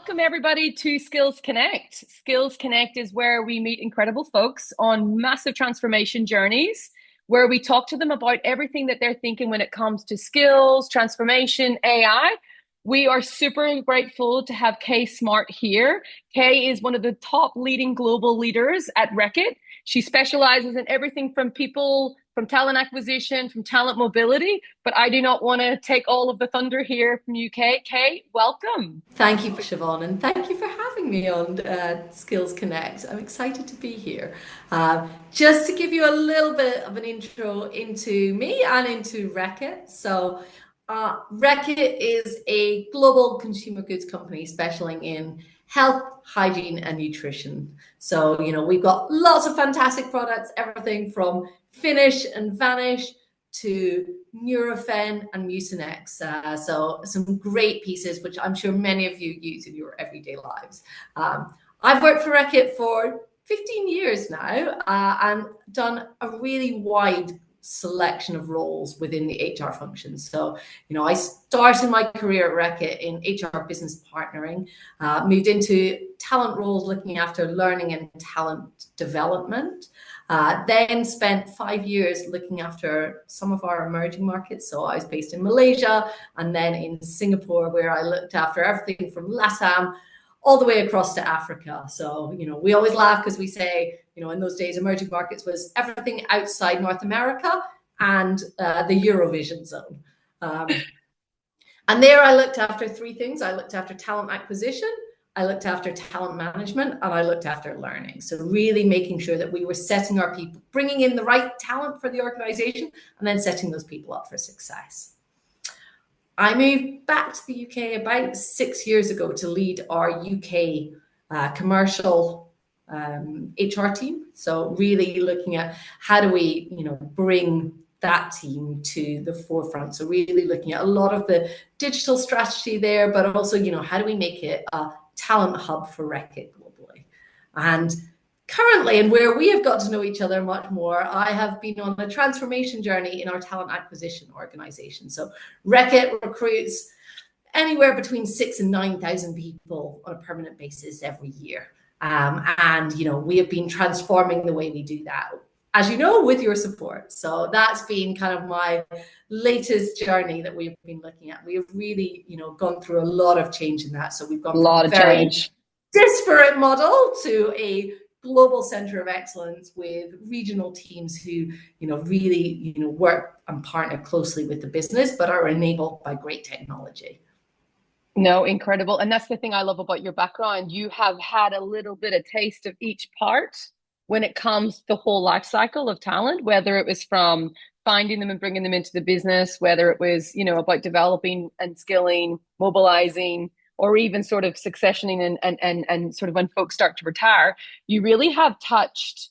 Welcome everybody to Skills Connect. Skills Connect is where we meet incredible folks on massive transformation journeys, where we talk to them about everything that they're thinking when it comes to skills, transformation, AI. We are super grateful to have Kay Smart here. Kay is one of the top leading global leaders at Reckitt. She specializes in everything from people, from talent acquisition, from talent mobility, but I do not want to take all of the thunder here from you, Kay. Kay, welcome. Thank you, Siobhan, and thank you for having me on Skills Connect. I'm excited to be here. Just to give you a little bit of an intro into me and into Reckitt. Reckitt is a global consumer goods company specializing in health, hygiene, and nutrition. We've got lots of fantastic products, everything from Finish and Vanish to Nurofen and Mucinex. So some great pieces, which I'm sure many of you use in your everyday lives. I've worked for Reckitt for 15 years now and done a really wide selection of roles within the HR function. I started my career at Reckitt in HR business partnering, moved into talent roles looking after learning and talent development. Then spent 5 years looking after some of our emerging markets. So I was based in Malaysia and then in Singapore, where I looked after everything from LATAM all the way across to Africa. We always laugh because we say, in those days, emerging markets was everything outside North America and the Eurovision zone. And there I looked after three things. I looked after talent acquisition, I looked after talent management, and I looked after learning. So really making sure that we were setting our people, bringing in the right talent for the organization, and then setting those people up for success. I moved back to the UK about 6 years ago to lead our UK commercial HR team. So really looking at how do we, bring that team to the forefront. So really looking at a lot of the digital strategy there, but also, how do we make it a talent hub for Reckitt globally? And currently, and where we have got to know each other much more, I have been on a transformation journey in our talent acquisition organization. So Reckitt recruits anywhere between 6,000 and 9,000 people on a permanent basis every year. We have been transforming the way we do that, as you know, with your support. So that's been kind of my latest journey that we've been looking at. We have really, gone through a lot of change in that. So we've gone from a very disparate model to a global center of excellence with regional teams who, really, work and partner closely with the business, but are enabled by great technology. No, incredible. And that's the thing I love about your background. You have had a little bit of taste of each part when it comes to the whole life cycle of talent, whether it was from finding them and bringing them into the business, whether it was, about developing and skilling, mobilizing, or even sort of successioning and sort of when folks start to retire. You really have touched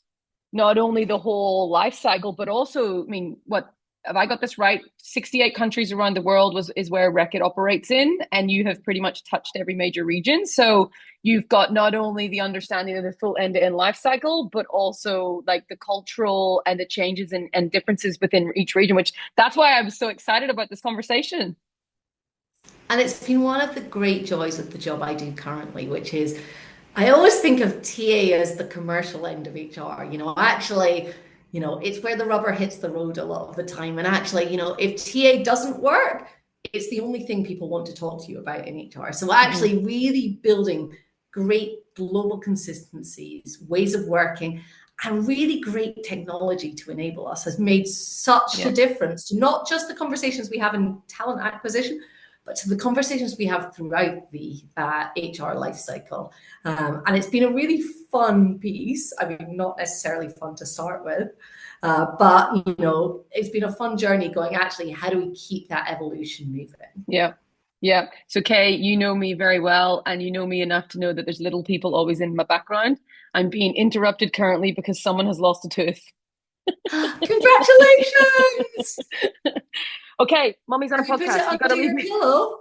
not only the whole life cycle, but also, what have I got this right? 68 countries around the world is where Reckitt operates in, and you have pretty much touched every major region. So you've got not only the understanding of the full end-to-end life cycle, but also like the cultural and the changes and differences within each region, which that's why I was so excited about this conversation. And it's been one of the great joys of the job I do currently, which is I always think of TA as the commercial end of HR. It's where the rubber hits the road a lot of the time. And actually, if TA doesn't work, it's the only thing people want to talk to you about in HR. So actually really building great global consistencies, ways of working, and really great technology to enable us has made such a difference to not just the conversations we have in talent acquisition, but to the conversations we have throughout the HR lifecycle. And it's been a really fun piece. Not necessarily fun to start with, but it's been a fun journey going, actually, how do we keep that evolution moving? Yeah. So Kay, you know me very well, and you know me enough to know that there's little people always in my background. I'm being interrupted currently because someone has lost a tooth. Congratulations! Okay, mommy's on a podcast. You gotta leave me. Pillow.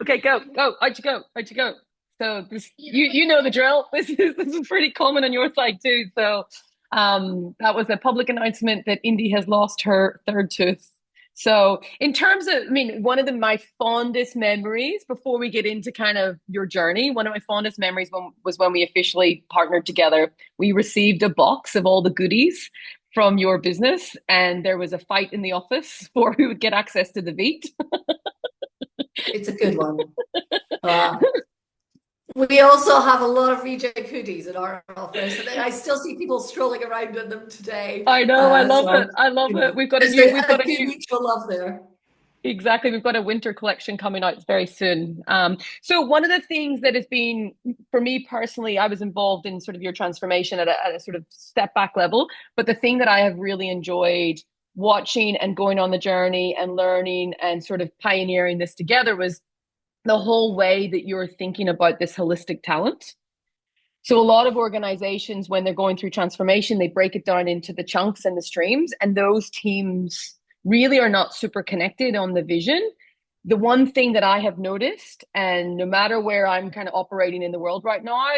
Okay, go. How'd you go? So this, you know the drill. This is pretty common on your side too. So that was a public announcement that Indy has lost her third tooth. So, in terms of, I mean, one of my fondest memories before we get into kind of your journey, one of my fondest memories was when we officially partnered together. We received a box of all the goodies from your business, and there was a fight in the office for who would get access to the Veet. It's a good one. We also have a lot of Reejig hoodies in our office, and I still see people strolling around in them today. I know, I love it. So, I love you it. know, We've a got a good new mutual love there. Exactly. We've got a winter collection coming out very soon. So one of the things that has been, for me personally, I was involved in sort of your transformation at a sort of step back level. But the thing that I have really enjoyed watching and going on the journey and learning and sort of pioneering this together was the whole way that you're thinking about this holistic talent. So a lot of organizations, when they're going through transformation, they break it down into the chunks and the streams, and those teams really are not super connected on the vision. The one thing that I have noticed, and no matter where I'm kind of operating in the world right now,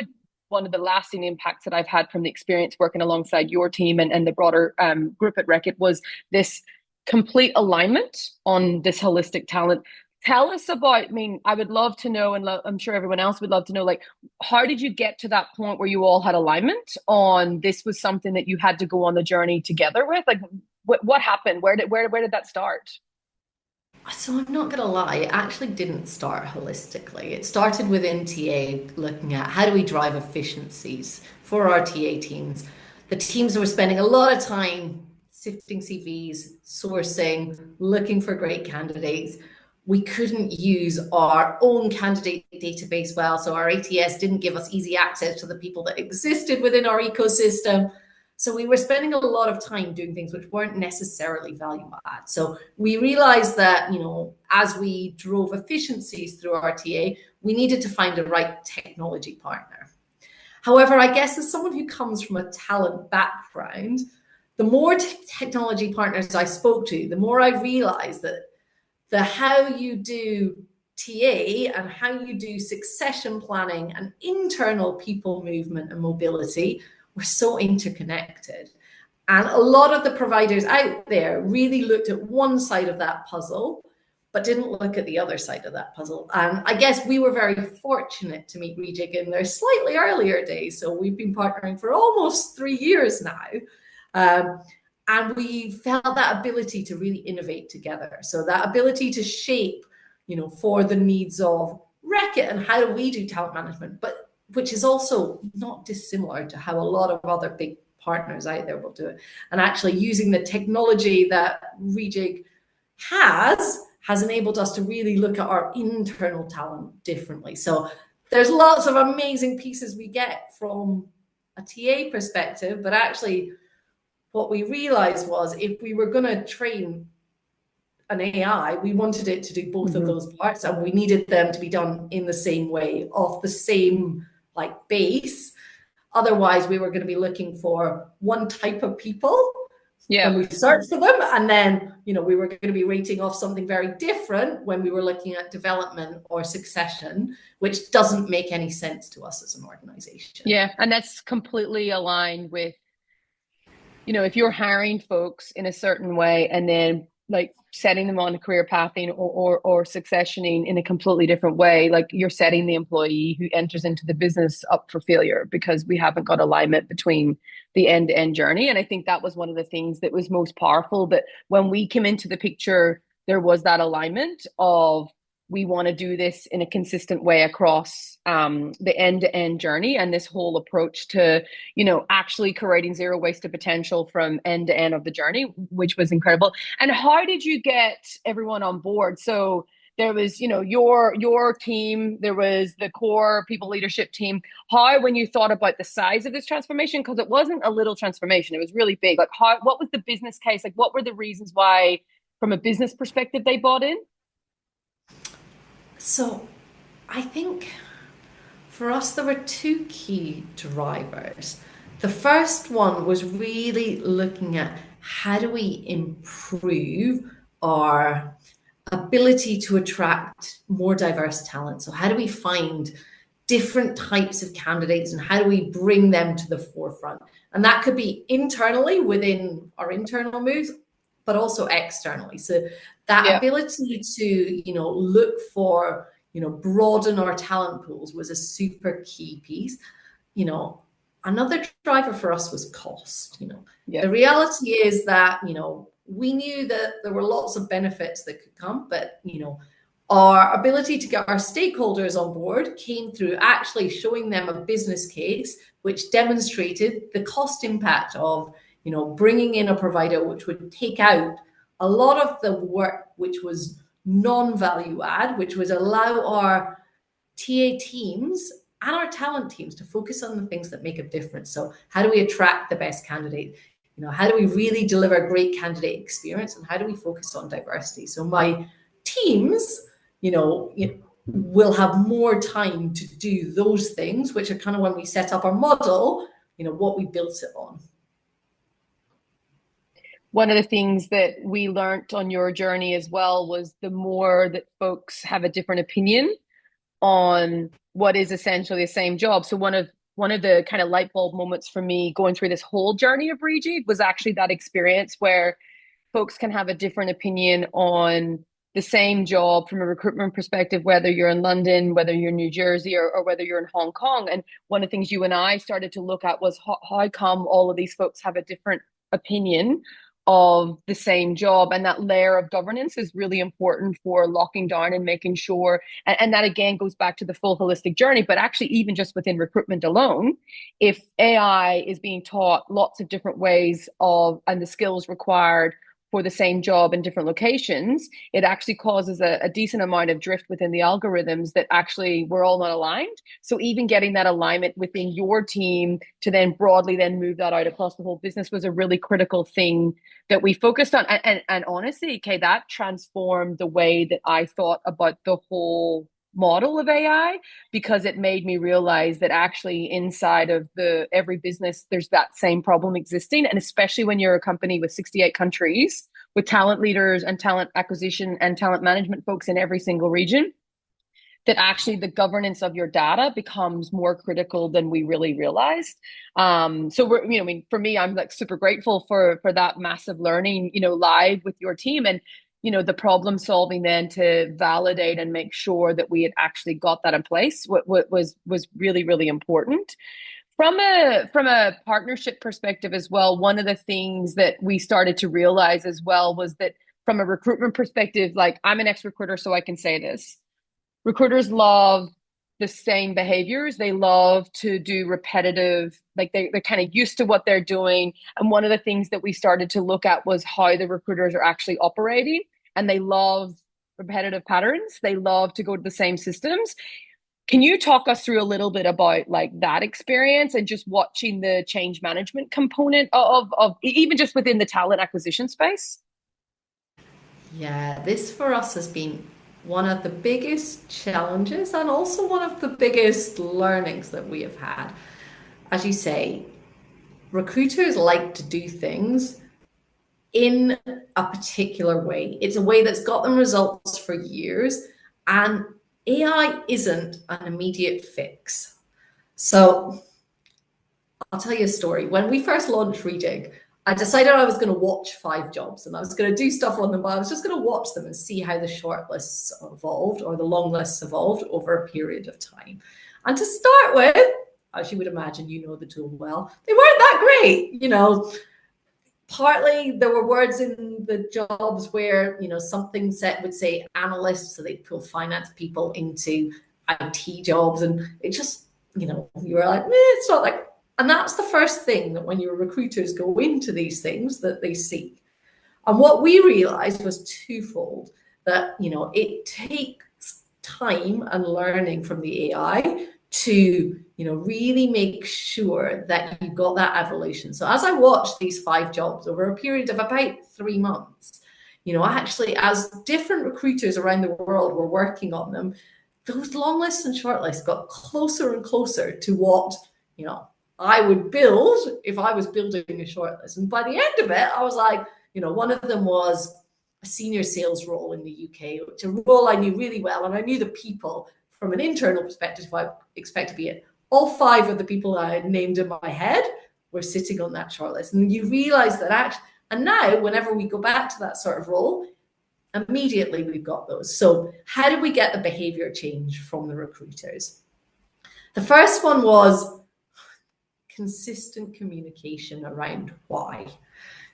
one of the lasting impacts that I've had from the experience working alongside your team and the broader group at Reckitt was this complete alignment on this holistic talent. Tell us about, I mean, I would love to know, and I'm sure everyone else would love to know, like, how did you get to that point where you all had alignment on this was something that you had to go on the journey together with? Like, what happened? Where did that start? So I'm not going to lie, it actually didn't start holistically. It started within TA looking at how do we drive efficiencies for our TA teams. The teams were spending a lot of time sifting CVs, sourcing, looking for great candidates. We couldn't use our own candidate database well, so our ATS didn't give us easy access to the people that existed within our ecosystem. So we were spending a lot of time doing things which weren't necessarily value add. So we realized that, you know, as we drove efficiencies through our TA, we needed to find the right technology partner. However, I guess as someone who comes from a talent background, the more technology partners I spoke to, the more I realized that the how you do TA and how you do succession planning and internal people movement and mobility were so interconnected. And a lot of the providers out there really looked at one side of that puzzle, but didn't look at the other side of that puzzle. And I guess we were very fortunate to meet Reejig in their slightly earlier days. So we've been partnering for almost 3 years now. And we felt that ability to really innovate together. So that ability to shape, you know, for the needs of Reckitt and how do we do talent management, but which is also not dissimilar to how a lot of other big partners out there will do it. And actually using the technology that Reejig has enabled us to really look at our internal talent differently. So there's lots of amazing pieces we get from a TA perspective, but actually what we realized was if we were going to train an AI, we wanted it to do both of those parts, and we needed them to be done in the same way, off the same like base. Otherwise, we were going to be looking for one type of people when we searched for them, and then, you know, we were going to be rating off something very different when we were looking at development or succession, which doesn't make any sense to us as an organization. Yeah, and that's completely aligned with, you know, if you're hiring folks in a certain way and then like setting them on a career pathing or successioning in a completely different way, like you're setting the employee who enters into the business up for failure because we haven't got alignment between the end-to-end journey. And I think that was one of the things that was most powerful, that when we came into the picture, there was that alignment of we want to do this in a consistent way across the end-to-end journey, and this whole approach to, you know, actually creating zero wasted potential from end to end of the journey, which was incredible. And how did you get everyone on board? So there was, you know, your team, there was the core people leadership team. How, when you thought about the size of this transformation, because it wasn't a little transformation, it was really big. Like, how, what was the business case? Like, what were the reasons why, from a business perspective, they bought in? So I think for us, there were two key drivers. The first one was really looking at how do we improve our ability to attract more diverse talent. So how do we find different types of candidates and how do we bring them to the forefront? And that could be internally within our internal moves, but also externally. So that Yeah. ability to, look for, broaden our talent pools was a super key piece. Another driver for us was cost. Yeah. The reality is that, we knew that there were lots of benefits that could come, but, our ability to get our stakeholders on board came through actually showing them a business case which demonstrated the cost impact of, bringing in a provider which would take out a lot of the work which was non-value add, which would allow our TA teams and our talent teams to focus on the things that make a difference. So how do we attract the best candidate? How do we really deliver a great candidate experience? And how do we focus on diversity? So my teams, will have more time to do those things, which are kind of when we set up our model, what we built it on. One of the things that we learned on your journey as well was the more that folks have a different opinion on what is essentially the same job. So one of the kind of light bulb moments for me going through this whole journey of Reejig was actually that experience where folks can have a different opinion on the same job from a recruitment perspective, whether you're in London, whether you're in New Jersey, or whether you're in Hong Kong. And one of the things you and I started to look at was how come all of these folks have a different opinion of the same job, and that layer of governance is really important for locking down and making sure, and that again goes back to the full holistic journey, but actually even just within recruitment alone, if AI is being taught lots of different ways of and the skills required for the same job in different locations, it actually causes a decent amount of drift within the algorithms that actually we're all not aligned. So even getting that alignment within your team to then broadly then move that out across the whole business was a really critical thing that we focused on. And honestly, Kay, that transformed the way that I thought about the whole model of AI, because it made me realize that actually inside of every business there's that same problem existing, and especially when you're a company with 68 countries with talent leaders and talent acquisition and talent management folks in every single region, that actually the governance of your data becomes more critical than we really realized. So we're, I mean, for me, I'm like super grateful for that massive learning, live with your team, and the problem solving then to validate and make sure that we had actually got that in place. What was really, really important. From a partnership perspective as well, one of the things that we started to realize as well was that from a recruitment perspective, like I'm an ex-recruiter, so I can say this. Recruiters love the same behaviors. They love to do repetitive, like they're kind of used to what they're doing. And one of the things that we started to look at was how the recruiters are actually operating. And they love repetitive patterns. They love to go to the same systems. Can you talk us through a little bit about like that experience and just watching the change management component of even just within the talent acquisition space? Yeah, this for us has been one of the biggest challenges and also one of the biggest learnings that we have had. As you say, recruiters like to do things in a particular way. It's a way that's got them results for years, and AI isn't an immediate fix. So I'll tell you a story. When we first launched Reejig, I decided I was going to watch 5 jobs and I was going to do stuff on them, but I was just going to watch them and see how the shortlists evolved or the long lists evolved over a period of time. And to start with, as you would imagine, you know the tool well, they weren't that great. Partly there were words in the jobs where, something set would say analysts, so they'd pull finance people into IT jobs. And it just, you were like, it's not like. And that's the first thing that when your recruiters go into these things that they see. And what we realized was twofold, that, it takes time and learning from the AI to, really make sure that you got that evolution. So as I watched these 5 jobs over a period of about 3 months, actually as different recruiters around the world were working on them, those long lists and short lists got closer and closer to what, I would build if I was building a shortlist. And by the end of it, I was like, one of them was a senior sales role in the UK, which is a role I knew really well. And I knew the people from an internal perspective, if I expect to be it. All 5 of the people I had named in my head were sitting on that shortlist. And you realize that actually And now, whenever we go back to that sort of role, immediately we've got those. So how did we get the behavior change from the recruiters? The first one was consistent communication around why.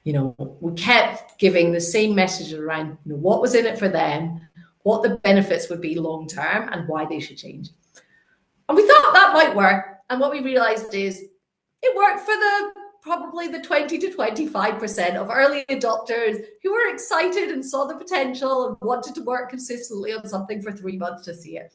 We kept giving the same message around what was in it for them, what the benefits would be long term, and why they should change. And we thought that might work. And what we realized is it worked for probably the 20 to 25% of early adopters who were excited and saw the potential and wanted to work consistently on something for 3 months to see it.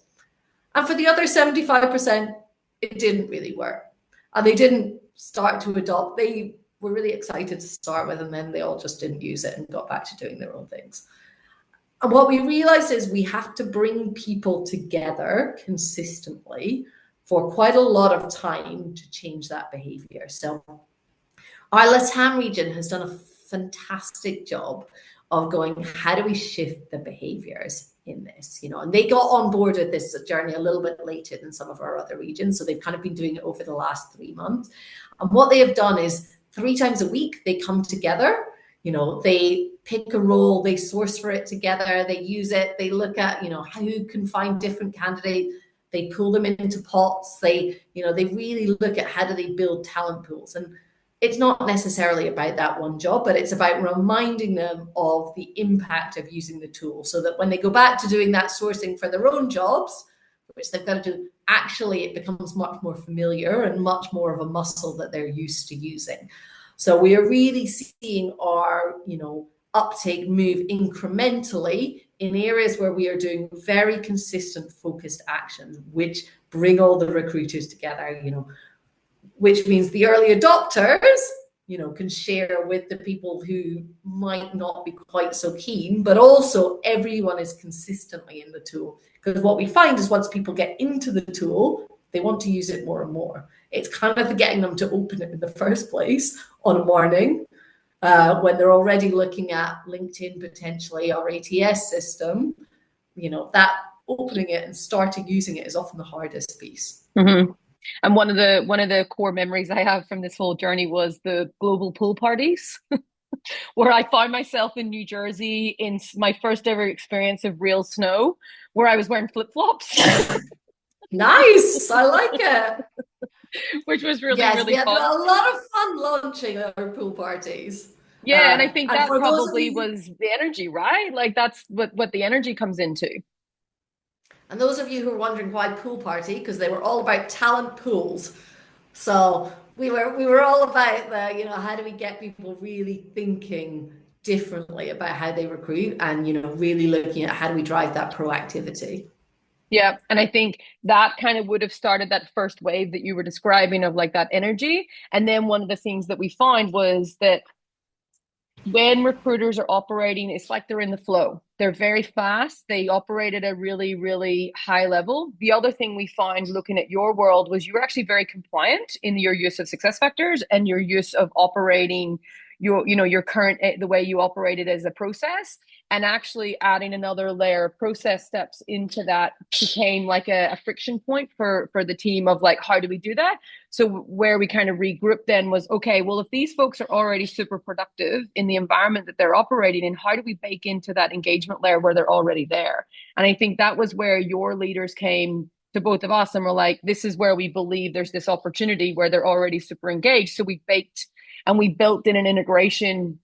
And for the other 75%, it didn't really work. And they didn't start to adopt. They were really excited to start with, and then they all just didn't use it and got back to doing their own things. And what we realized is we have to bring people together consistently for quite a lot of time to change that behavior. So our LATAM region has done a fantastic job of going, how do we shift the behaviors in this? And they got on board with this journey a little bit later than some of our other regions. So they've kind of been doing it over the last 3 months. And what they have done is 3 times a week, they come together, they pick a role, they source for it together, they use it, they look at, who can find different candidates, they pull them into pots, they really look at how do they build talent pools. And it's not necessarily about that one job, but it's about reminding them of the impact of using the tool so that when they go back to doing that sourcing for their own jobs, which they've got to do, actually it becomes much more familiar and much more of a muscle that they're used to using. So we are really seeing our, uptake move incrementally in areas where we are doing very consistent, focused actions, which bring all the recruiters together, which means the early adopters, can share with the people who might not be quite so keen, but also everyone is consistently in the tool. Because what we find is once people get into the tool, they want to use it more and more. It's kind of getting them to open it in the first place on a morning when they're already looking at LinkedIn potentially or ATS system. That opening it and starting using it is often the hardest piece. Mm-hmm. And one of the core memories I have from this whole journey was the global pool parties, where I found myself in New Jersey in my first ever experience of real snow, where I was wearing flip-flops. Nice, I like it. Which was really fun. A lot of fun launching our pool parties. Yeah, and I think that probably was the energy, right? Like that's what the energy comes into. And those of you who are wondering why pool party, because they were all about talent pools. So we were all about how do we get people really thinking differently about how they recruit and really looking at how do we drive that proactivity. Yeah, and I think that kind of would have started that first wave that you were describing of like that energy. And then one of the things that we find was that when recruiters are operating, it's like they're in the flow. They're very fast. They operate at a really, really high level. The other thing we find looking at your world was you were actually very compliant in your use of success factors and your use of operating your current, the way you operated as a process, and actually adding another layer of process steps into that became like a friction point for the team of like, how do we do that? So where we kind of regrouped then was, okay, well, if these folks are already super productive in the environment that they're operating in, how do we bake into that engagement layer where they're already there? And I think that was where your leaders came to both of us and were like, this is where we believe there's this opportunity where they're already super engaged. So we baked and we built in an integration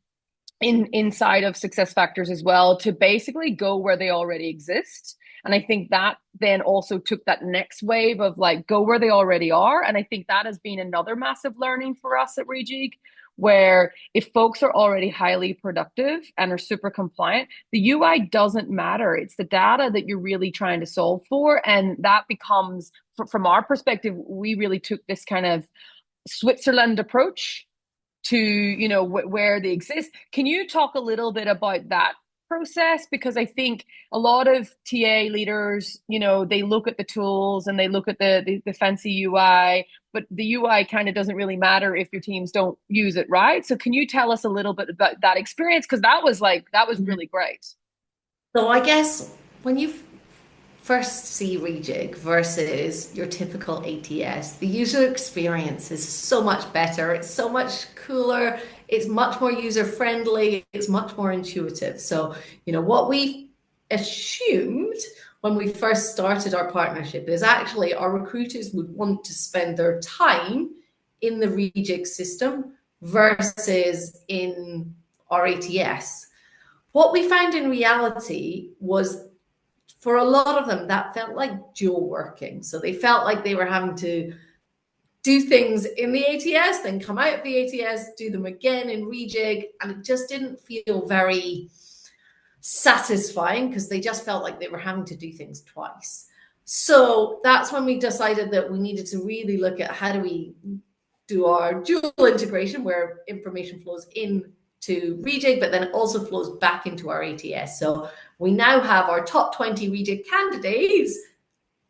inside of success factors as well to basically go where they already exist. And I think that then also took that next wave of like, go where they already are. And I think that has been another massive learning for us at Reejig, where if folks are already highly productive and are super compliant, the UI doesn't matter. It's the data that you're really trying to solve for. And that becomes, from our perspective, we really took this kind of Switzerland approach to where they exist. Can you talk a little bit about that process? Because I think a lot of TA leaders, they look at the tools and they look at the fancy UI, but the UI kind of doesn't really matter if your teams don't use it, right? So can you tell us a little bit about that experience? Because that was really great. So I guess when you first see Reejig versus your typical ATS, the user experience is so much better. It's so much cooler. It's much more user friendly. It's much more intuitive. So, what we assumed when we first started our partnership is actually our recruiters would want to spend their time in the Reejig system versus in our ATS. What we found in reality was for a lot of them, that felt like dual working. So they felt like they were having to do things in the ATS, then come out of the ATS, do them again in Rejig. And it just didn't feel very satisfying because they just felt like they were having to do things twice. So that's when we decided that we needed to really look at how do we do our dual integration where information flows in to Rejig, but then it also flows back into our ATS. So we now have our top 20 Rejig candidates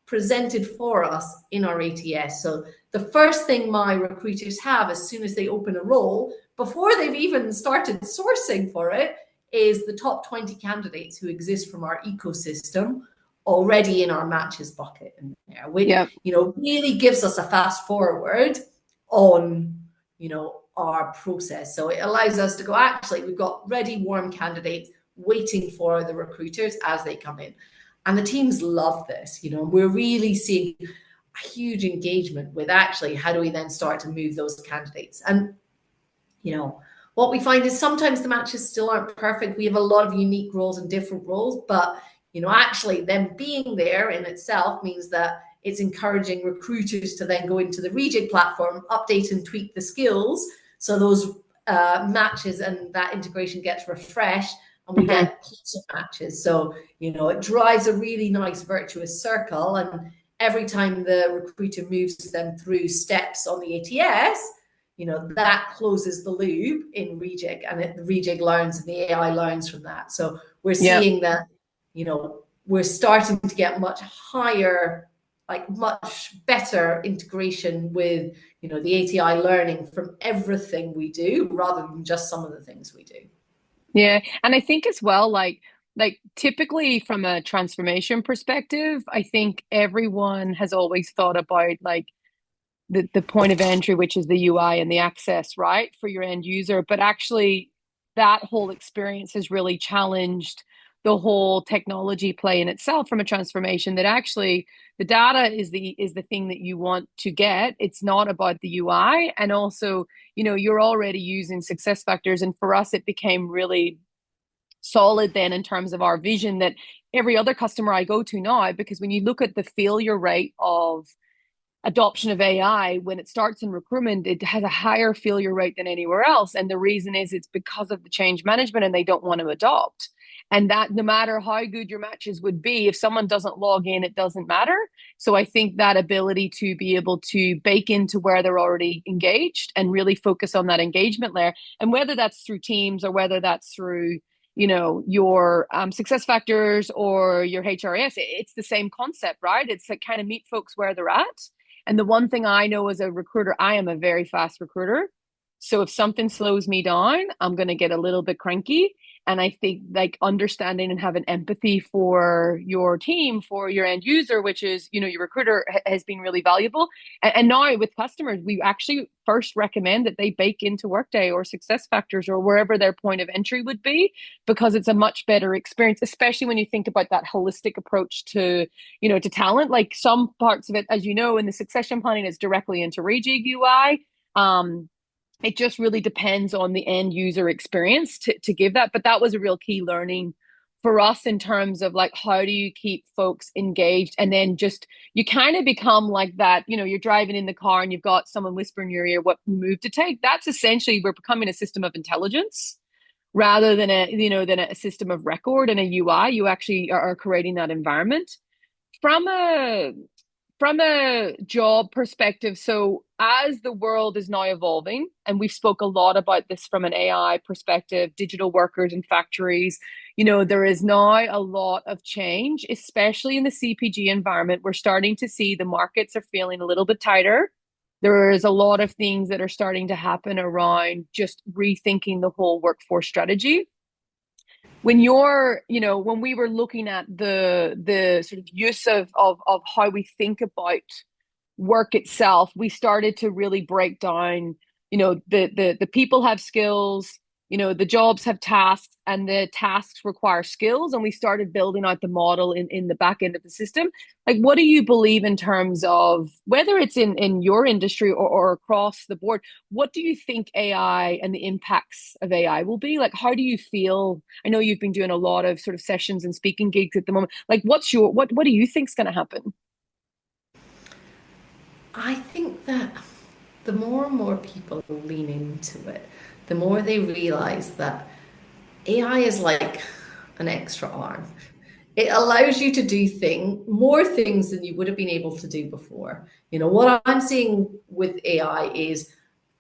presented for us in our ATS. So the first thing my recruiters have as soon as they open a role, before they've even started sourcing for it, is the top 20 candidates who exist from our ecosystem already in our matches bucket in there, which Yeah. really gives us a fast forward on our process. So it allows us to go, actually, we've got ready, warm candidates waiting for the recruiters as they come in. And the teams love this. We're really seeing a huge engagement with actually how do we then start to move those candidates. And what we find is sometimes the matches still aren't perfect. We have a lot of unique roles and different roles, but actually them being there in itself means that it's encouraging recruiters to then go into the Rejig platform, update and tweak the skills so those matches and that integration gets refreshed and we Mm-hmm. get closer matches. So, it drives a really nice virtuous circle. And every time the recruiter moves them through steps on the ATS, that closes the loop in Rejig, and the Rejig learns and the AI learns from that. So we're Yeah. seeing that, we're starting to get much higher, like much better integration with, the ATI learning from everything we do rather than just some of the things we do. Yeah. And I think as well, like typically from a transformation perspective, I think everyone has always thought about like the point of entry, which is the UI and the access, right, for your end user. But actually, that whole experience has really challenged the whole technology play in itself from a transformation that actually the data is the thing that you want to get. It's not about the UI. And also, you're already using success factors. And for us, it became really solid then in terms of our vision that every other customer I go to now, because when you look at the failure rate of adoption of AI, when it starts in recruitment, it has a higher failure rate than anywhere else. And the reason is it's because of the change management and they don't want to adopt. And that no matter how good your matches would be, if someone doesn't log in, it doesn't matter. So I think that ability to be able to bake into where they're already engaged and really focus on that engagement layer, and whether that's through Teams or whether that's through your success factors or your HRS, it's the same concept, right? It's like kind of meet folks where they're at. And the one thing I know as a recruiter, I am a very fast recruiter. So if something slows me down, I'm going to get a little bit cranky. And I think like understanding and having empathy for your team, for your end user, which is, your recruiter has been really valuable. And now with customers, we actually first recommend that they bake into Workday or Success Factors or wherever their point of entry would be, because it's a much better experience, especially when you think about that holistic approach to talent. Like some parts of it, as you know, in the succession planning is directly into Rejig UI. It just really depends on the end user experience to give that. But that was a real key learning for us in terms of like, how do you keep folks engaged? And then just, you kind of become like that, you're driving in the car and you've got someone whispering in your ear what move to take. That's essentially, we're becoming a system of intelligence rather than a system of record and a UI. You actually are creating that environment from a job perspective. So as the world is now evolving, and we've spoke a lot about this from an AI perspective, digital workers and factories, there is now a lot of change, especially in the CPG environment. We're starting to see the markets are feeling a little bit tighter. There is a lot of things that are starting to happen around just rethinking the whole workforce strategy. When we were looking at the sort of use of how we think about work itself, we started to really break down, the people have skills, the jobs have tasks, and the tasks require skills. And we started building out the model in the back end of the system. Like, what do you believe in terms of whether it's in your industry or across the board? What do you think AI and the impacts of AI will be? Like, how do you feel? I know you've been doing a lot of sort of sessions and speaking gigs at the moment. Like, what do you think's going to happen? I think that the more and more people lean into it, the more they realize that AI is like an extra arm. It allows you to do more things than you would have been able to do before. What I'm seeing with AI is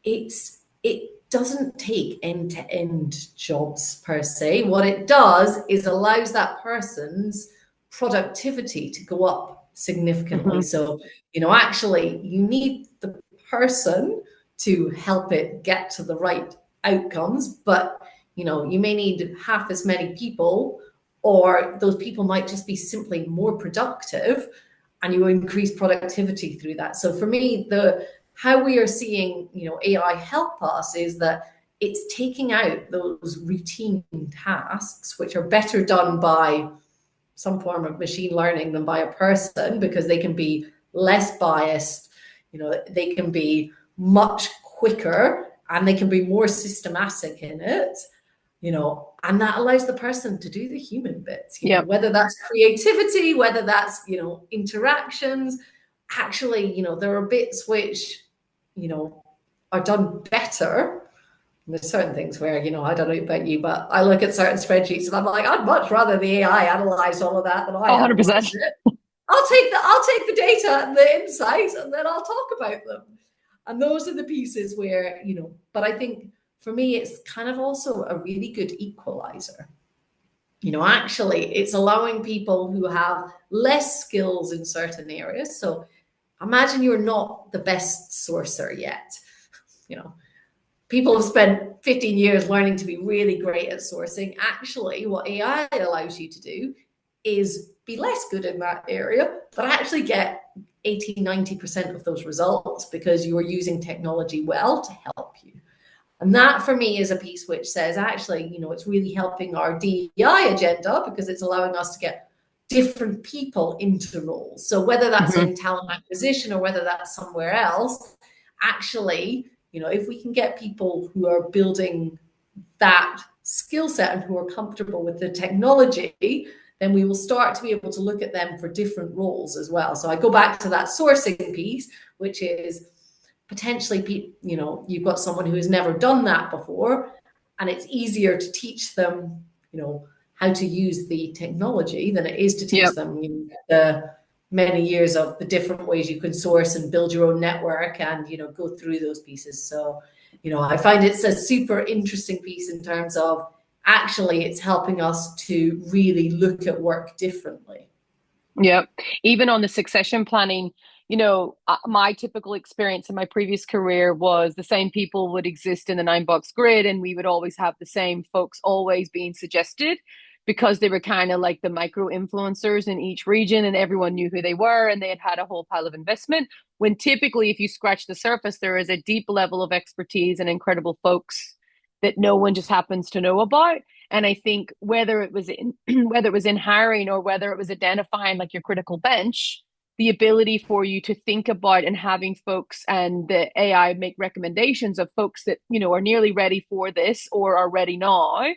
it doesn't take end-to-end jobs per se. What it does is allows that person's productivity to go up significantly. Hmm. So, actually you need the person to help it get to the right outcomes, but you may need half as many people, or those people might just be simply more productive, and you increase productivity through that. So for me, the how we are seeing AI help us is that it's taking out those routine tasks, which are better done by some form of machine learning than by a person, because they can be less biased, they can be much quicker, and they can be more systematic in it, and that allows the person to do the human bits, Yeah. whether that's creativity, whether that's, interactions. Actually, there are bits which, are done better. And there's certain things where, I don't know about you, but I look at certain spreadsheets and I'm like, I'd much rather the AI analyze all of that than I 100%. analyze it. I'll take the data and the insights, and then I'll talk about them. And those are the pieces where, but I think for me, it's kind of also a really good equalizer. Actually, it's allowing people who have less skills in certain areas. So imagine you're not the best sourcer yet. You know, people have spent 15 years learning to be really great at sourcing. Actually, what AI allows you to do is be less good in that area, but actually get 80-90% of those results because you are using technology well to help you. And that for me is a piece which says, actually, it's really helping our DEI agenda, because it's allowing us to get different people into roles. So whether that's Hmm. in talent acquisition or whether that's somewhere else, actually, if we can get people who are building that skill set and who are comfortable with the technology, then we will start to be able to look at them for different roles as well. So I go back to that sourcing piece, which is potentially, you've got someone who has never done that before, and it's easier to teach them, how to use the technology than it is to Yeah. teach them the many years of the different ways you can source and build your own network and, go through those pieces. So, I find it's a super interesting piece in terms of actually it's helping us to really look at work differently. Yeah. Even on the succession planning, my typical experience in my previous career was the same people would exist in the 9 box grid, and we would always have the same folks always being suggested because they were kind of like the micro influencers in each region, and everyone knew who they were and they had had a whole pile of investment. When typically, if you scratch the surface, there is a deep level of expertise and incredible folks that no one just happens to know about. And I think whether it was in whether it was in hiring or whether it was identifying like your critical bench, the ability for you to think about and having folks and the AI make recommendations of folks that, are nearly ready for this or are ready now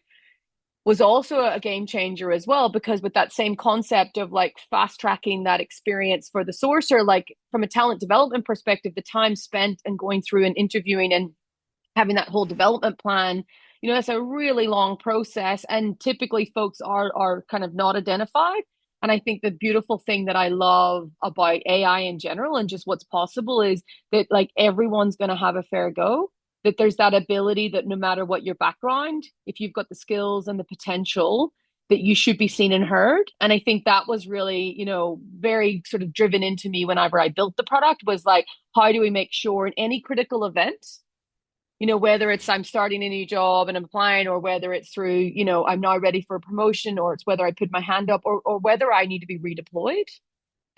was also a game changer as well, because with that same concept of like fast tracking that experience for the sourcer, like from a talent development perspective, the time spent and going through and interviewing and having that whole development plan, that's a really long process, and typically folks are kind of not identified. And I think the beautiful thing that I love about AI in general and just what's possible is that like everyone's going to have a fair go, that there's that ability that no matter what your background, if you've got the skills and the potential, that you should be seen and heard. And I think that was really, very sort of driven into me whenever I built the product, was like, how do we make sure in any critical event, whether it's I'm starting a new job and I'm applying, or whether it's through, I'm now ready for a promotion, or it's whether I put my hand up, or whether I need to be redeployed.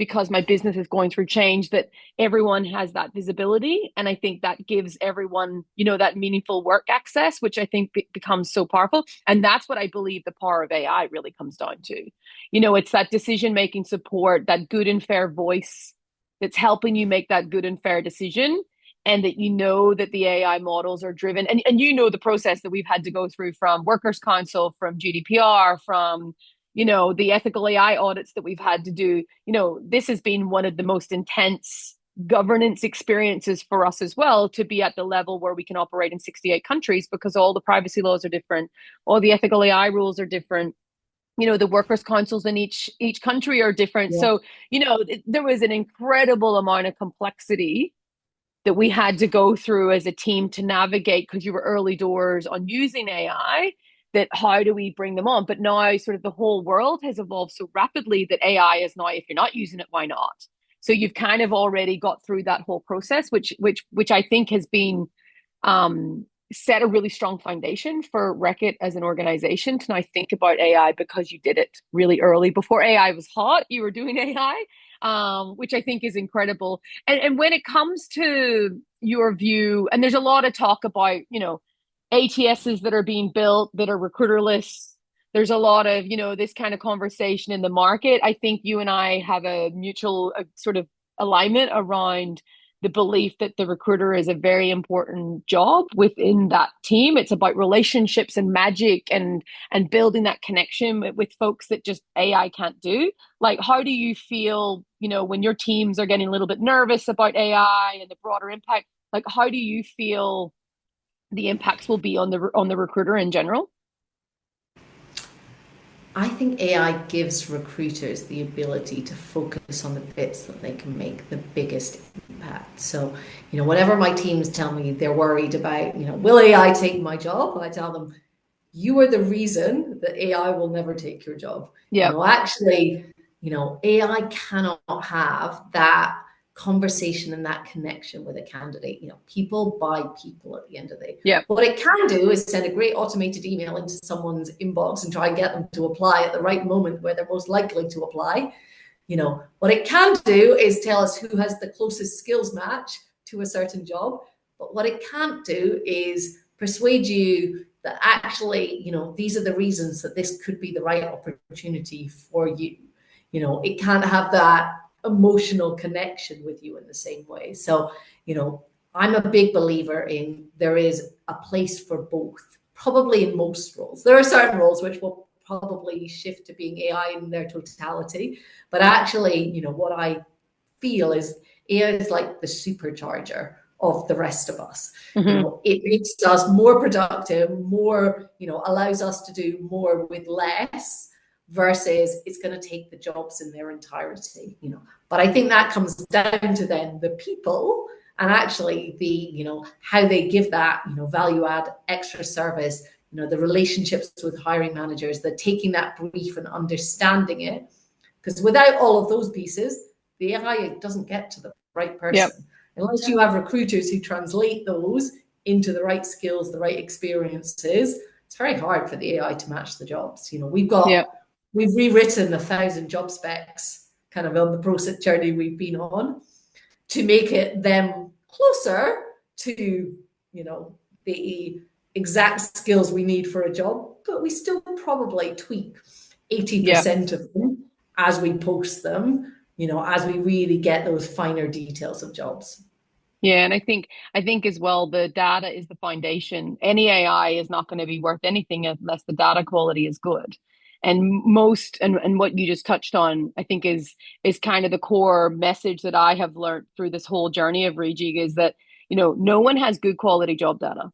because my business is going through change, that everyone has that visibility. And I think that gives everyone, that meaningful work access, which I think becomes so powerful. And that's what I believe the power of AI really comes down to. It's that decision-making support, that good and fair voice that's helping you make that good and fair decision, and that that the AI models are driven, and the process that we've had to go through, from Workers' Council, from GDPR, from the ethical AI audits that we've had to do. This has been one of the most intense governance experiences for us as well, to be at the level where we can operate in 68 countries, because all the privacy laws are different, all the ethical AI rules are different. The workers' councils in each country are different. Yeah. So, there was an incredible amount of complexity that we had to go through as a team to navigate, because you were early doors on using AI, that how do we bring them on? But now sort of the whole world has evolved so rapidly that AI is now, if you're not using it, why not? So you've kind of already got through that whole process, which I think has been set a really strong foundation for Reckitt as an organization to now think about AI, because you did it really early. Before AI was hot, you were doing AI, which I think is incredible. And when it comes to your view, and there's a lot of talk about, ATSs that are being built that are recruiterless. There's a lot of, this kind of conversation in the market. I think you and I have a mutual sort of alignment around the belief that the recruiter is a very important job within that team. It's about relationships and magic, and building that connection with folks that just AI can't do. Like, how do you feel, when your teams are getting a little bit nervous about AI and the broader impact? Like, how do you feel the impacts will be on the recruiter in general? I think AI gives recruiters the ability to focus on the bits that they can make the biggest impact. So, whenever my teams tell me they're worried about, will AI take my job? I tell them, you are the reason that AI will never take your job. Yeah. Actually, AI cannot have that conversation and that connection with a candidate. People buy people at the end of the day. Yeah. What it can do is send a great automated email into someone's inbox and try and get them to apply at the right moment where they're most likely to apply. What it can do is tell us who has the closest skills match to a certain job. But what it can't do is persuade you that actually, these are the reasons that this could be the right opportunity for you. It can't have that emotional connection with you in the same way. So, I'm a big believer in there is a place for both, probably in most roles. There are certain roles which will probably shift to being AI in their totality. But actually, what I feel is AI is like the supercharger of the rest of us. Mm-hmm. It makes us more productive, more, allows us to do more with less, versus it's going to take the jobs in their entirety. But I think that comes down to then the people, and actually the, how they give that, value add extra service, the relationships with hiring managers, the taking that brief and understanding it. Because without all of those pieces, the AI doesn't get to the right person. Yep. Unless you have recruiters who translate those into the right skills, the right experiences, it's very hard for the AI to match the jobs. Yep. We've rewritten 1,000 job specs kind of on the process journey we've been on to make it them closer to, the exact skills we need for a job, but we still probably tweak 80% of them as we post them, as we really get those finer details of jobs. Yeah, and I think as well, the data is the foundation. Any AI is not going to be worth anything unless the data quality is good. And what you just touched on, I think is kind of the core message that I have learned through this whole journey of Reejig, is that, no one has good quality job data.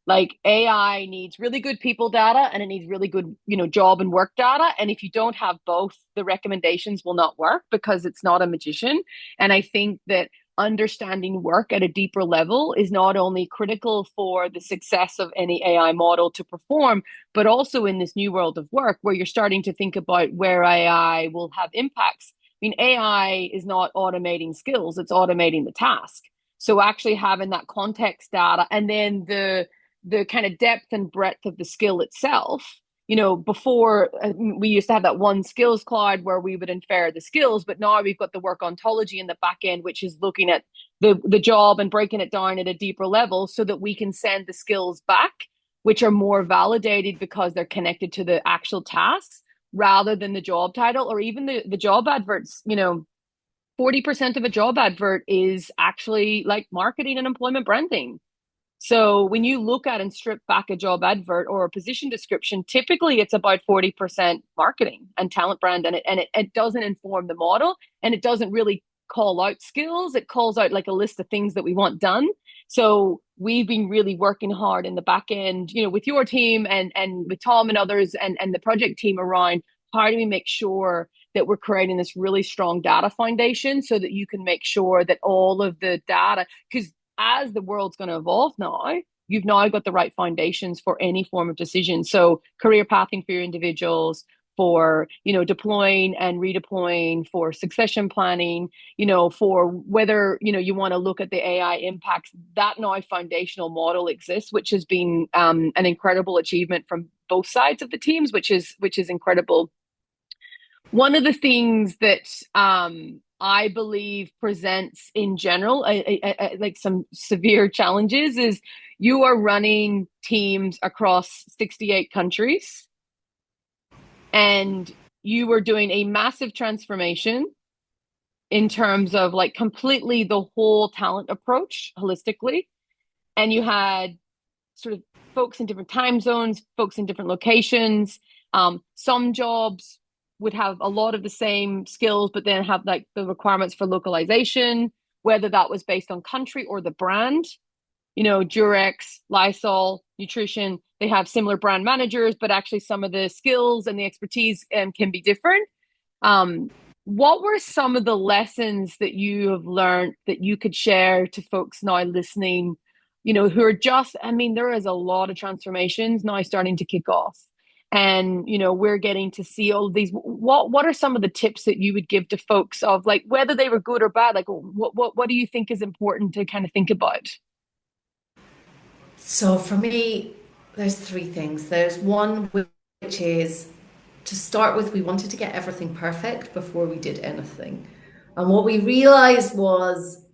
Like, AI needs really good people data, and it needs really good, job and work data. And if you don't have both, the recommendations will not work, because it's not a magician. And I think that understanding work at a deeper level is not only critical for the success of any AI model to perform, but also in this new world of work where you're starting to think about where AI will have impacts. I mean, AI is not automating skills, it's automating the task. So actually having that context data, and then the kind of depth and breadth of the skill itself, before we used to have that one skills cloud where we would infer the skills, but now we've got the work ontology in the back end, which is looking at the job and breaking it down at a deeper level so that we can send the skills back, which are more validated because they're connected to the actual tasks rather than the job title or even the job adverts. 40% of a job advert is actually like marketing and employment branding. So when you look at and strip back a job advert or a position description, typically it's about 40% marketing and talent brand, and it doesn't inform the model, and it doesn't really call out skills. It calls out like a list of things that we want done. So we've been really working hard in the back end, with your team and with Tom and others and the project team around how do we make sure that we're creating this really strong data foundation so that you can make sure that all of the data, because as the world's going to evolve now, you've now got the right foundations for any form of decision. So career pathing for your individuals, for deploying and redeploying, for succession planning, for whether you want to look at the AI impacts. That now foundational model exists, which has been an incredible achievement from both sides of the teams, which is incredible. One of the things that I believe presents in general like some severe challenges is you are running teams across 68 countries and you were doing a massive transformation in terms of like completely the whole talent approach holistically. And you had sort of folks in different time zones, folks in different locations. Some jobs would have a lot of the same skills, but then have like the requirements for localization, whether that was based on country or the brand. Durex, Lysol, Nutrition, they have similar brand managers, but actually some of the skills and the expertise can be different. What were some of the lessons that you have learned that you could share to folks now listening, who are there is a lot of transformations now starting to kick off. And, we're getting to see all of these. What are some of the tips that you would give to folks of like, whether they were good or bad? Like, what do you think is important to kind of think about? So for me, there's three things. There's one which is to start with, we wanted to get everything perfect before we did anything. And what we realized was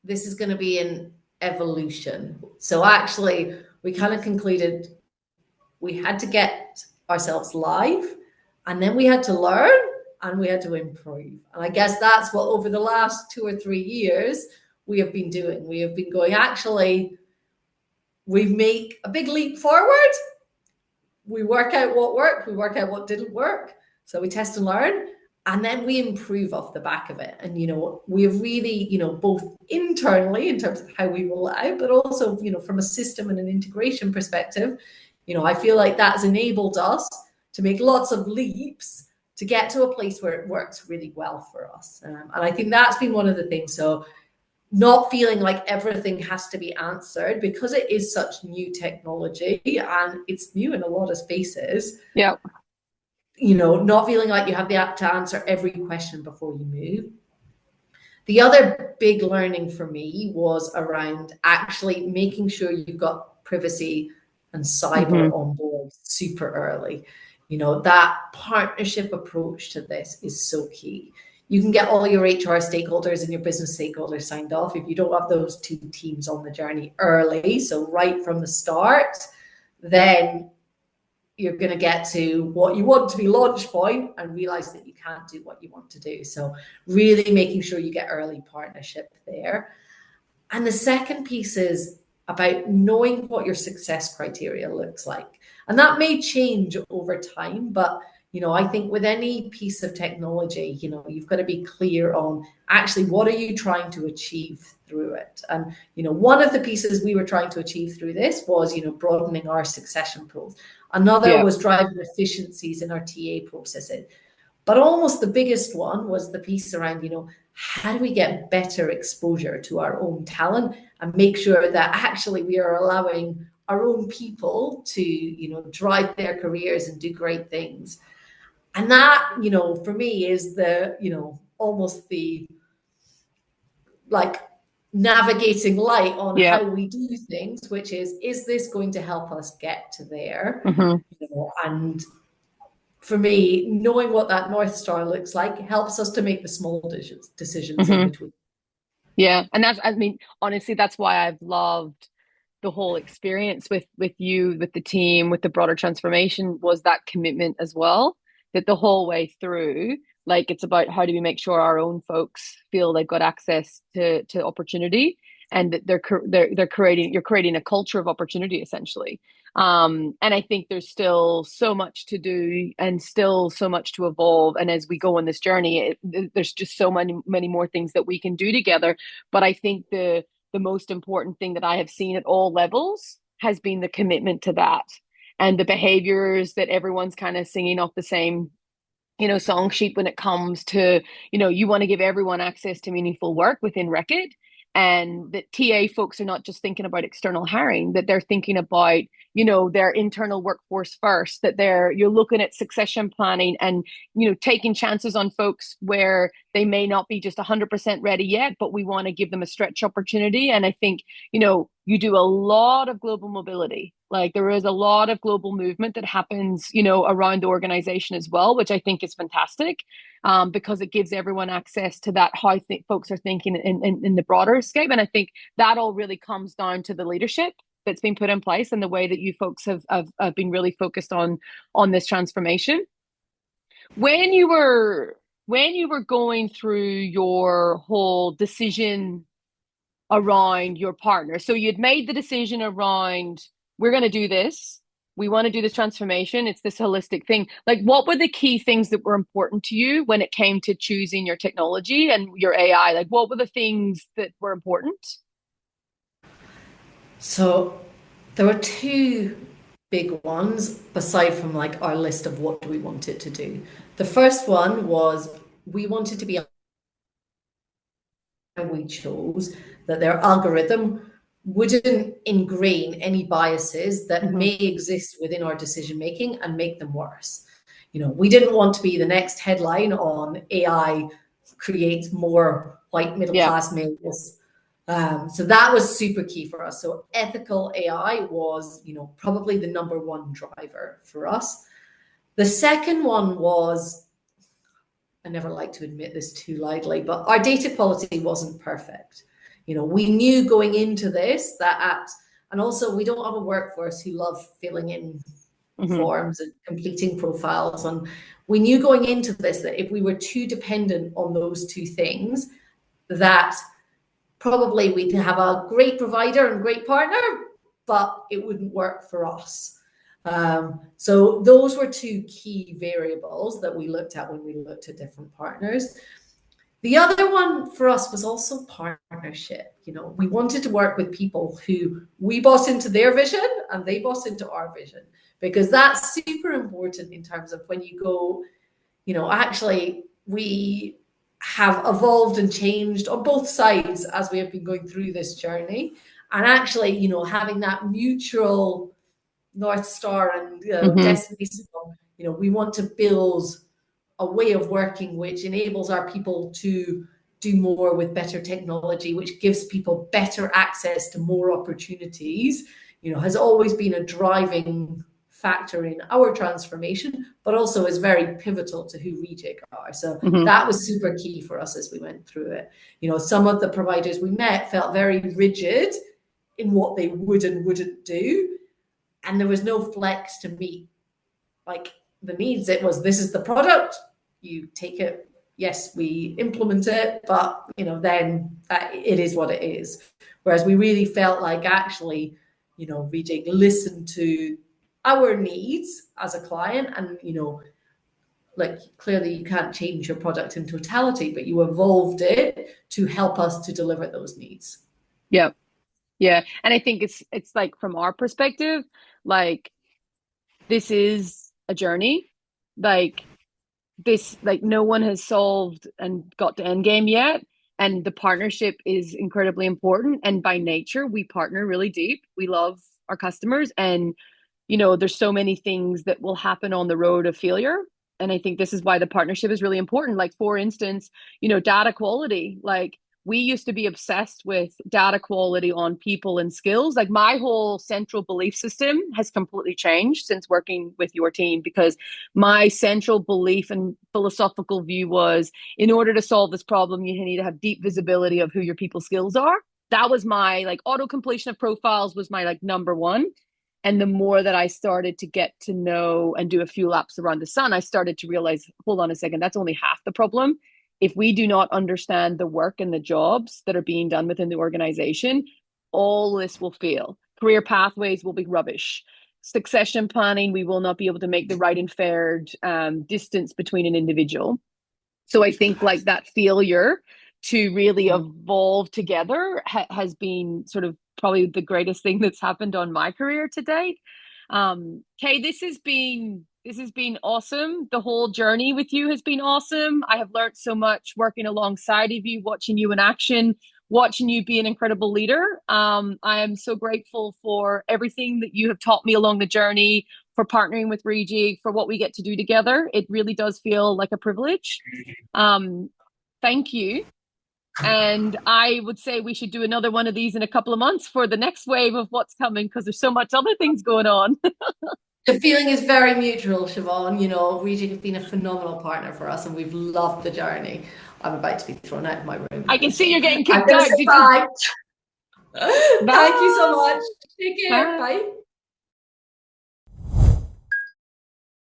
this is going to be an evolution. So actually, we kind of concluded we had to get ourselves live, and then we had to learn and we had to improve. And I guess that's what over the last 2 or 3 years we have been doing. We have been going, actually, we make a big leap forward. We work out what worked, we work out what didn't work. So we test and learn, and then we improve off the back of it. And, we have really, both internally in terms of how we roll it out, but also, from a system and an integration perspective, I feel like that's enabled us to make lots of leaps to get to a place where it works really well for us. And I think that's been one of the things. So not feeling like everything has to be answered because it is such new technology and it's new in a lot of spaces. Yeah. Not feeling like you have to answer every question before you move. The other big learning for me was around actually making sure you've got privacy and cyber on board super early. That partnership approach to this is so key. You can get all your HR stakeholders and your business stakeholders signed off if you don't have those two teams on the journey early. So right from the start, then you're going to get to what you want to be launch point and realize that you can't do what you want to do. So really making sure you get early partnership there. And the second piece is about knowing what your success criteria looks like. And that may change over time, but I think with any piece of technology, you've got to be clear on actually what are you trying to achieve through it. And, one of the pieces we were trying to achieve through this was, broadening our succession pools. Another was driving efficiencies in our TA processes. But almost the biggest one was the piece around, how do we get better exposure to our own talent and make sure that actually we are allowing our own people to, drive their careers and do great things. And that, for me is the, almost the, like, navigating light on Yeah. how we do things, which is this going to help us get to there? Hmm. You know, and for me, knowing what that North Star looks like helps us to make the small decisions in Hmm. between. Yeah. And that's, I mean, honestly, that's why I've loved the whole experience with you, with the team, with the broader transformation, was that commitment as well. That the whole way through, like, it's about how do we make sure our own folks feel they've got access to opportunity, and that they're creating, you're creating a culture of opportunity essentially. And I think there's still so much to do and still so much to evolve. And as we go on this journey, there's just so many more things that we can do together. But I think the most important thing that I have seen at all levels has been the commitment to that, and the behaviors that everyone's kind of singing off the same, song sheet when it comes to, you want to give everyone access to meaningful work within Reckitt. And that TA folks are not just thinking about external hiring, that they're thinking about, their internal workforce first, that you're looking at succession planning and, taking chances on folks where they may not be just 100% ready yet, but we want to give them a stretch opportunity. And I think, you do a lot of global mobility. Like, there is a lot of global movement that happens, around the organization as well, which I think is fantastic, because it gives everyone access to that, how folks are thinking in the broader scope. And I think that all really comes down to the leadership that's been put in place and the way that you folks have been really focused on this transformation. When you were going through your whole decision around your partner. So you'd made the decision around, we're going to do this. We want to do this transformation. It's this holistic thing. Like, what were the key things that were important to you when it came to choosing your technology and your AI? Like, what were the things that were important? So there were two big ones aside from like our list of what do we want it to do. The first one was we wanted to be, we chose that their algorithm wouldn't ingrain any biases that Mm-hmm. may exist within our decision making and make them worse. You know, we didn't want to be the next headline on AI creates more white middle Yeah. class males. So that was super key for us. So ethical AI was, you know, probably the number one driver for us. The second one was, I never like to admit this too loudly, but our data quality wasn't perfect. You know, we knew going into this and also we don't have a workforce who love filling in Mm-hmm. forms and completing profiles. And we knew going into this that if we were too dependent on those two things, that probably we'd have a great provider and great partner, but it wouldn't work for us. So those were two key variables that we looked at when we looked at different partners. The other one for us was also partnership. You know, we wanted to work with people who we bought into their vision and they bought into our vision, because that's super important in terms of when you go, you know, actually we have evolved and changed on both sides as we have been going through this journey. And actually, you know, having that mutual North Star and Mm-hmm. destiny, you know, we want to build a way of working which enables our people to do more with better technology, which gives people better access to more opportunities, you know, has always been a driving factor in our transformation, but also is very pivotal to who Reejig are. So Mm-hmm. that was super key for us as we went through it. You know, some of the providers we met felt very rigid in what they would and wouldn't do, and there was no flex to meet like the needs. It was, this is the product, you take it, yes, we implement it, but you know, then it is what it is. Whereas we really felt like actually, you know, Rejig listened to our needs as a client, and you know, like clearly you can't change your product in totality, but you evolved it to help us to deliver those needs. Yeah. Yeah. And I think it's like, from our perspective, like, this is a journey. Like, this, like, no one has solved and got to end game yet, and the partnership is incredibly important. And by nature, we partner really deep. We love our customers, and there's so many things that will happen on the road of failure. And I think this is why the partnership is really important. Like, for instance, data quality. Like, we used to be obsessed with data quality on people and skills. Like my whole central belief system has completely changed since working with your team, because my central belief and philosophical view was, in order to solve this problem, you need to have deep visibility of who your people skills are. That was my like auto completion of profiles was my like number one. And the more that I started to get to know and do a few laps around the sun, I started to realize, hold on a second, that's only half the problem. If we do not understand the work and the jobs that are being done within the organization, all this will fail. Career pathways will be rubbish. Succession planning, we will not be able to make the right and fair distance between an individual. So I think like that failure to really evolve together has been sort of probably the greatest thing that's happened on my career to date. Kay, this has been awesome. The whole journey with you has been awesome. I have learned so much working alongside of you, watching you in action, watching you be an incredible leader. I am so grateful for everything that you have taught me along the journey, for partnering with Reejig, for what we get to do together. It really does feel like a privilege. Um, Thank you. And I would say we should do another one of these in a couple of months for the next wave of what's coming, because there's so much other things going on. The feeling is very mutual, Siobhan. You know, Reading have been a phenomenal partner for us and we've loved the journey. I'm about to be thrown out of my room I now, can see so you're getting I'm kicked going to out. say bye. Thank you so Bye. much. Take care. Bye. Bye.